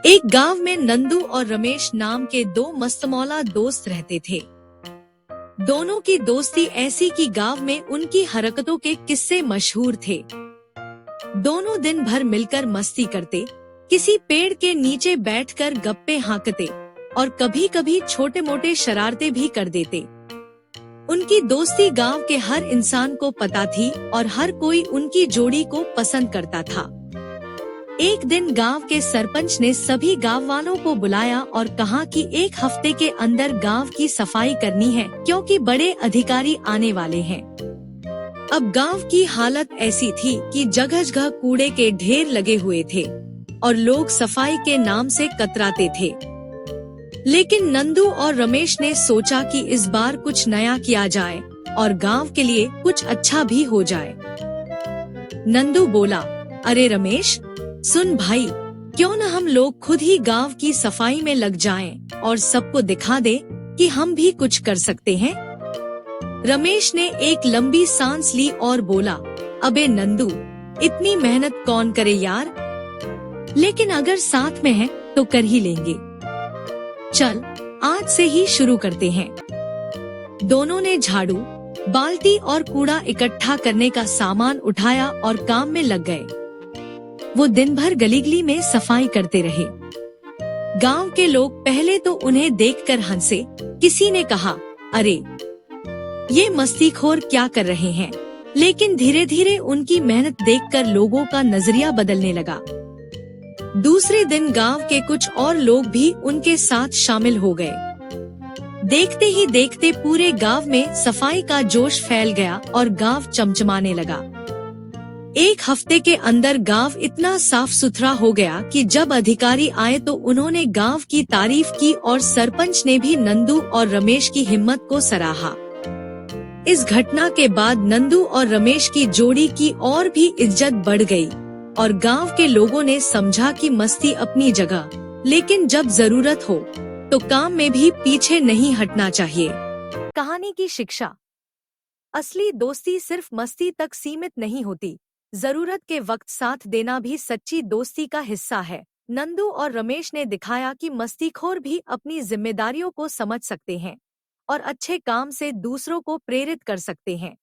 एक गांव में नंदू और रमेश नाम के दो मस्तमौला दोस्त रहते थे। दोनों की दोस्ती ऐसी कि गांव में उनकी हरकतों के किस्से मशहूर थे। दोनों दिन भर मिलकर मस्ती करते, किसी पेड़ के नीचे बैठकर गप्पे हाँकते और कभी कभी छोटे मोटे शरारते भी कर देते। उनकी दोस्ती गांव के हर इंसान को पता थी और हर कोई उनकी जोड़ी को पसंद करता था। एक दिन गांव के सरपंच ने सभी गांव वालों को बुलाया और कहा कि एक हफ्ते के अंदर गांव की सफाई करनी है, क्योंकि बड़े अधिकारी आने वाले हैं। अब गांव की हालत ऐसी थी कि जगह जगह कूड़े के ढेर लगे हुए थे और लोग सफाई के नाम से कतराते थे। लेकिन नंदू और रमेश ने सोचा कि इस बार कुछ नया किया जाए और गांव के लिए कुछ अच्छा भी हो जाए। नंदू बोला, अरे रमेश, सुन भाई, क्यों न हम लोग खुद ही गांव की सफाई में लग जाएं और सबको दिखा दे कि हम भी कुछ कर सकते हैं। रमेश ने एक लंबी सांस ली और बोला, अबे नंदू, इतनी मेहनत कौन करे यार, लेकिन अगर साथ में है तो कर ही लेंगे। चल, आज से ही शुरू करते हैं। दोनों ने झाड़ू, बाल्टी और कूड़ा इकट्ठा करने का सामान उठाया और काम में लग गए। वो दिन भर गली गली में सफाई करते रहे। गांव के लोग पहले तो उन्हें देखकर हंसे। किसी ने कहा, अरे ये मस्तीखोर क्या कर रहे हैं, लेकिन धीरे धीरे उनकी मेहनत देखकर लोगों का नजरिया बदलने लगा। दूसरे दिन गांव के कुछ और लोग भी उनके साथ शामिल हो गए। देखते ही देखते पूरे गांव में सफाई का जोश फैल गया और गांव चमचमाने लगा। एक हफ्ते के अंदर गांव इतना साफ सुथरा हो गया कि जब अधिकारी आए तो उन्होंने गांव की तारीफ की और सरपंच ने भी नंदू और रमेश की हिम्मत को सराहा। इस घटना के बाद नंदू और रमेश की जोड़ी की और भी इज्जत बढ़ गई और गांव के लोगों ने समझा कि मस्ती अपनी जगह, लेकिन जब जरूरत हो तो काम में भी पीछे नहीं हटना चाहिए। कहानी की शिक्षा, असली दोस्ती सिर्फ मस्ती तक सीमित नहीं होती, जरूरत के वक्त साथ देना भी सच्ची दोस्ती का हिस्सा है। नंदू और रमेश ने दिखाया कि मस्तीखोर भी अपनी जिम्मेदारियों को समझ सकते हैं और अच्छे काम से दूसरों को प्रेरित कर सकते हैं।